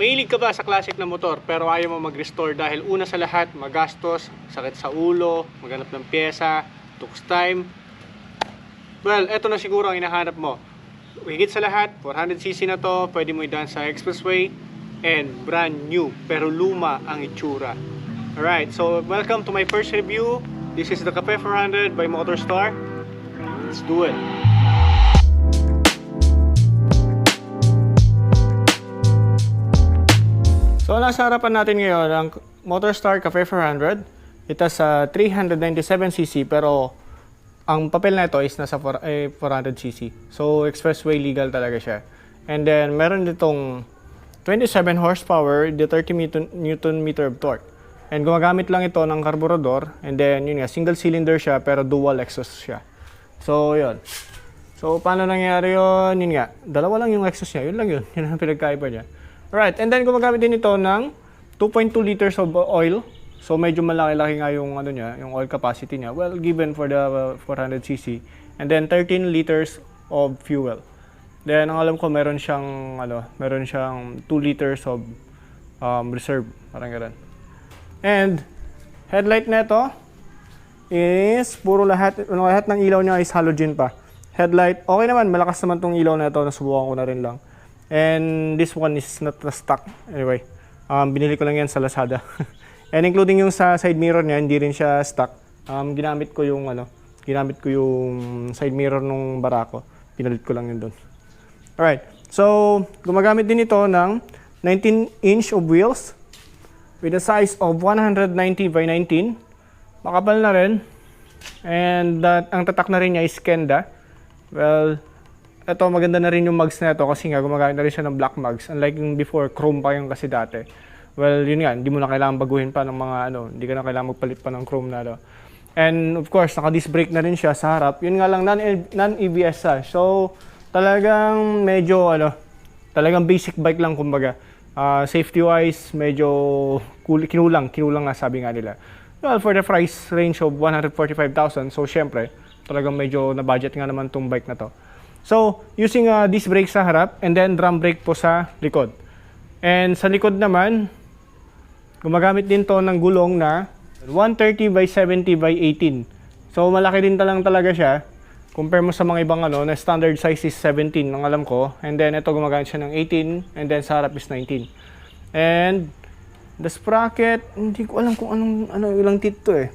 Mahilig ka ba sa classic na motor pero ayaw mo mag-restore dahil una sa lahat, magastos, sakit sa ulo, maghanap ng pyesa, tools time? Well, eto na siguro ang hinahanap mo. Higit sa lahat, 400cc na to, pwede mo idaan sa expressway, and brand new, pero luma ang itsura. Alright, so welcome to my first review. This is the Cafe 400 by Motorstar. Let's do it! So nasa harapan natin ngayon ang Motorstar Cafe 400. Ito sa 397cc pero ang papel na ito is nasa 400cc. So expressway legal talaga siya. And then meron ditong 27 horsepower, the 30 Newton meter of torque. And gumagamit lang ito ng karburador. And then yun nga, single cylinder siya pero dual exhaust siya. So yun. So paano nangyari yun? Yun nga, dalawa lang yung exhaust niya. Yun lang yun. Yun ang pinagkaiba niya. Right, and then gumagamit din ito ng 2.2 liters of oil. So medyo malaki-laki nga yung ano niya, yung oil capacity niya. Well, given for the 400cc. And then 13 liters of fuel. Then ang alam ko meron siyang 2 liters of reserve, parang ganoon. And headlight na ito is puro lahat ng ilaw niya is halogen pa. Headlight, okay naman, malakas naman tong ilaw na ito, nasubukan ko na rin lang. And this one is not stock. Anyway, binili ko lang yan sa Lazada. And including yung sa side mirror niya, hindi rin siya stock. Ginamit ko yung side mirror nung Barako. Pinalit ko lang yun doon. Alright. So, gumagamit din ito ng 19-inch of wheels with a size of 190 by 19. Makapal na rin. And ang tatak na rin niya is Kenda. Well, ito, maganda na rin yung mugs na ito kasi nga gumagamit na rin siya ng black mugs. Unlike yung before, chrome pa yung kasi dati. Well, yun nga, hindi mo na kailangan baguhin pa ng mga hindi ka na kailangan magpalit pa ng chrome na ito. And of course, naka-disc brake na rin siya sa harap. Yun nga lang, non-ABS siya. So, talagang medyo, talagang basic bike lang kumbaga. Safety-wise, medyo kinulang nga sabi nga nila. Well, for the price range of 145,000, so syempre, talagang medyo na-budget nga naman tong bike na to. So, using disc brake sa harap and then drum brake po sa likod. And sa likod naman, gumagamit din to ng gulong na 130 by 70 by 18. So, malaki din talaga siya. Compare mo sa mga ibang na standard size is 17 ang alam ko. And then ito gumagamit siya ng 18 and then sa harap is 19. And the sprocket, hindi ko alam kung ilang teeth to eh.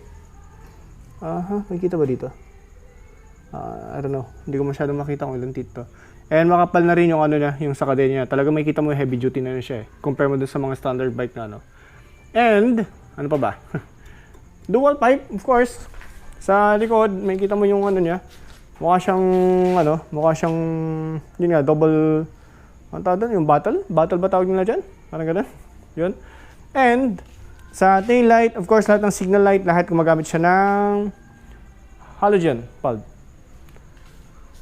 May kita ba dito? I don't know. Hindi ko masyadong makita kung ilang teeth to. And makapal na rin yung niya, yung sa kadena niya. Talaga may kita mo yung heavy duty na rin siya eh. Compare mo dun sa mga standard bike na And, ano pa ba? Dual pipe, of course. Sa likod, may kita mo yung niya. Mukha siyang, yun nga, double, ano tawag doon? Yung battle? Battle ba tawag nila dyan? Parang ganun. Yun. And, sa tail light, of course, lahat ng signal light, lahat gumagamit siya ng halogen bulb.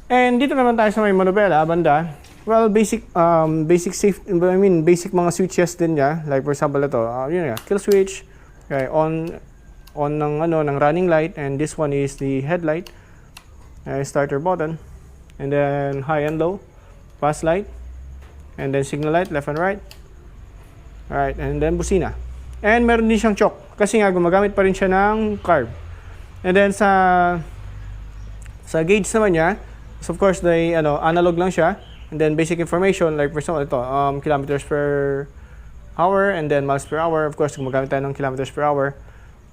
And dito naman tayo sa may manubela, banda. Well, basic mga switches din niya. Like for example ito, yun nga, kill switch, okay, on ng running light, and this one is the headlight, starter button, and then high and low, fast light, and then signal light, left and right. Alright, and then busina. And meron din siyang choke, kasi nga gumagamit pa rin siya ng carb. And then sa gauge naman niya, so of course, analog lang siya. And then basic information, like for example, ito, kilometers per hour, and then miles per hour. Of course, gumagamit tayo ng kilometers per hour.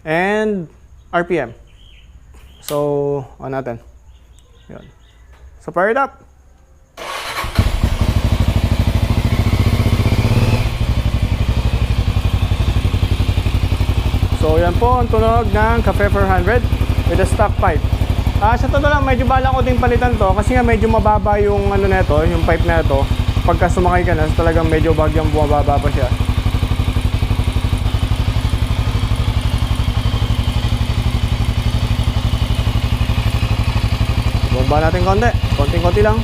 And RPM. So, on natin. Yun. So, fire it up! So, yan po ang tunog ng Cafe 400 with a stock pipe. Sa totoo lang, medyo balak ko ding palitan to kasi nga medyo mababa yung yung pipe na ito. Pagka sumakay ka na, talagang medyo bagyang bumababa pa siya. Bumaba natin konti. Konting-konti lang.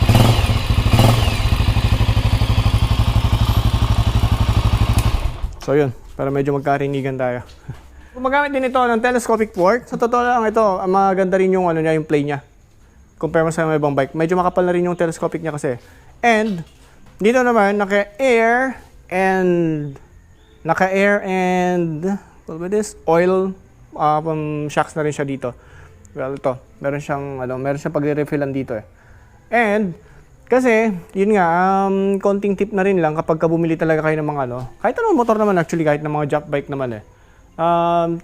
So yun, para medyo magkarinigan tayo. Gumagamit din ito ng telescopic port. Sa totoo lang ito, maganda rin yung yung play niya. Compare mo sa mga ibang bike. Medyo makapal na rin yung telescopic niya kasi. And dito naman naka-air And naka-air and what ba this? Oil shocks na rin siya dito. Well, ito, meron siyang pagre-refillan dito eh. And kasi, yun nga, konting tip na rin lang kapag bumili talaga kayo ng mga kahit anong motor naman actually, kahit ng mga jump bike naman eh.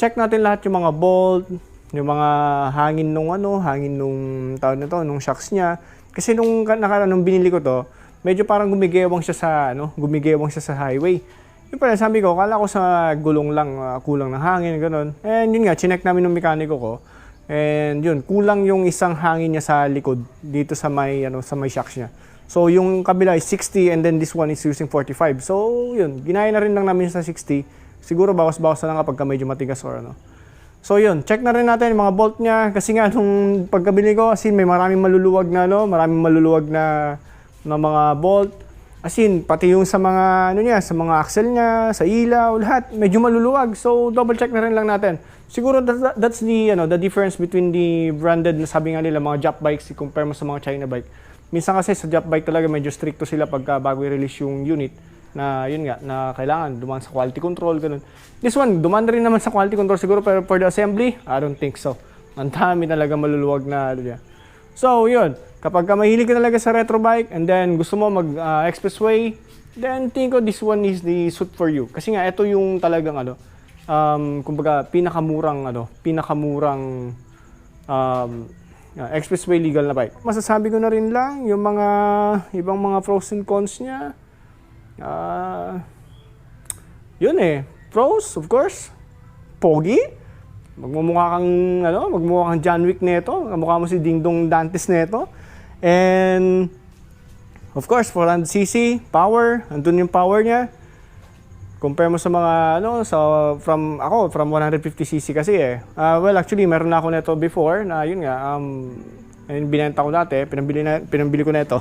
Check natin lahat yung mga bolt, yung mga hangin nung tawag nito, nung shocks niya. Kasi nung binili ko to, medyo parang gumigewang siya sa highway. Yung pala, sabi ko, kala ko sa gulong lang, kulang ng hangin, gano'n. And yun nga, chinek namin ng mekaniko ko. And yun, kulang yung isang hangin niya sa likod dito sa may shocks niya. So yung kabila is 60 and then this one is using 45. So yun, ginaya na rin lang namin sa 60. Siguro bawas-bawas na lang kapag medyo matigas or So yun, check na rin natin yung mga bolt niya kasi nga nung pagkabili ko, as in, may maraming maluluwag na mga bolt. As in, pati yung sa mga sa mga axle niya, sa ilaw, lahat medyo maluluwag. So double check na rin lang natin. Siguro that's the difference between the branded na sabi nga nila mga jump bikes compare mo sa mga China bike. Minsan kasi sa jump bike talaga medyo stricto sila pagka bago i-release yung unit na yun nga na kailangan dumaan sa quality control ganun. This one dumaan rin naman sa quality control siguro pero for the assembly, I don't think so. Ang dami talaga maluluwag na niya. So yun, kapag mahilig ka talaga sa retro bike and then gusto mo mag expressway, then think ko this one is the suit for you. Kasi nga ito yung talagang kumbaga pinakamurang expressway legal na bike. Masasabi ko na rin lang yung mga ibang mga pros and cons niya. Yun pros of course. Pogi. Magmumukha kang John Wick nito. Mukha mo si Ding Dong Dantes nito. And of course 400cc power, andun yung power niya. Compare mo sa mga from 150cc kasi well actually meron na ako nito before na yun nga binenta ko dati, pinambili ko nito.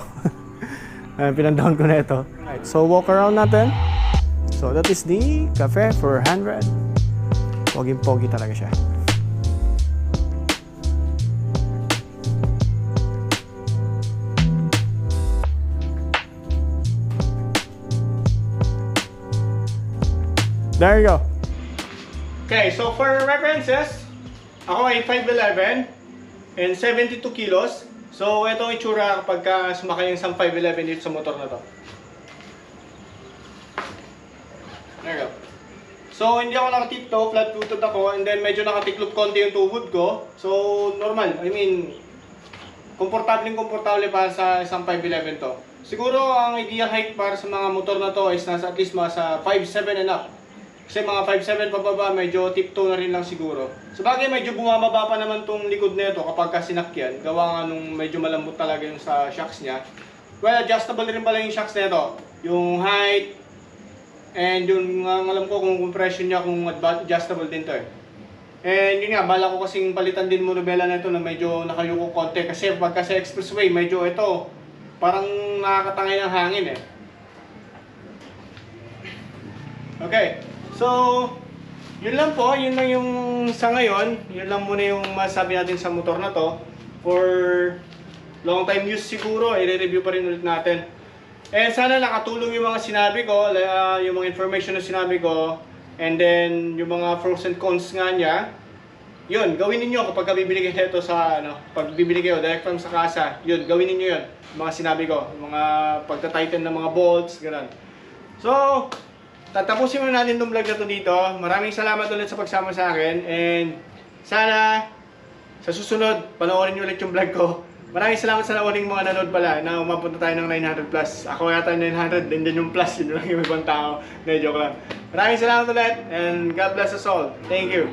Pinandown ko nito. Right, so walk around natin. So that is the Cafe 400. Poging-pogi talaga siya. There you go. Okay, so for references, ako ay 5'11" and 72 kilos. So, ito ang itsura kapag sumakay yung isang 5'11" dito sa motor na to. There you go. So, hindi ako nakatip-toe, flat-footed ako, and then medyo nakatiklop konti yung tuhod ko. So, normal. I mean, komportable para sa isang 5'11" to. Siguro, ang ideal height para sa mga motor na to is nasa at least sa 5'7" and up. Kasi mga 5'7" pababa, medyo tiptoe na rin lang siguro. Sabagay, medyo bumababa pa naman tong likod nito kapag sinakyan. Gawa nga nung medyo malambot talaga yung sa shocks niya. Well, adjustable rin pala yung shocks nito. Yung height, and yung alam ko kung compression niya, kung adjustable din to And yun nga, bala ko kasing palitan din monobela na ito na medyo nakayuko konti. Kasi pagka sa expressway, medyo ito, parang nakakatangay ng hangin Okay. So, yun lang po, yun lang yung sa ngayon, yun lang muna yung masabi natin sa motor na to. For long time use siguro, i-review pa rin ulit natin. And sana nakatulong yung mga sinabi ko, yung mga information na sinabi ko, and then yung mga pros and cons nga niya. Yun, gawin niyo kapag bibili kayo nito sa pag bibili kayo direct from sa kasa. Yun, gawin niyo yun. Mga sinabi ko, mga pagta-tighten ng mga bolts, gano'n. So, tatapusin muna natin itong vlog na to dito. Maraming salamat ulit sa pagsama sa akin. And sana sa susunod, panoorin nyo ulit yung vlog ko. Maraming salamat sa nauling mga nanood pala na umapunta tayo ng 900 plus. Ako yata 900, din yung plus. Yun lang yung ibang tao. Joke lang. Maraming salamat ulit and God bless us all. Thank you.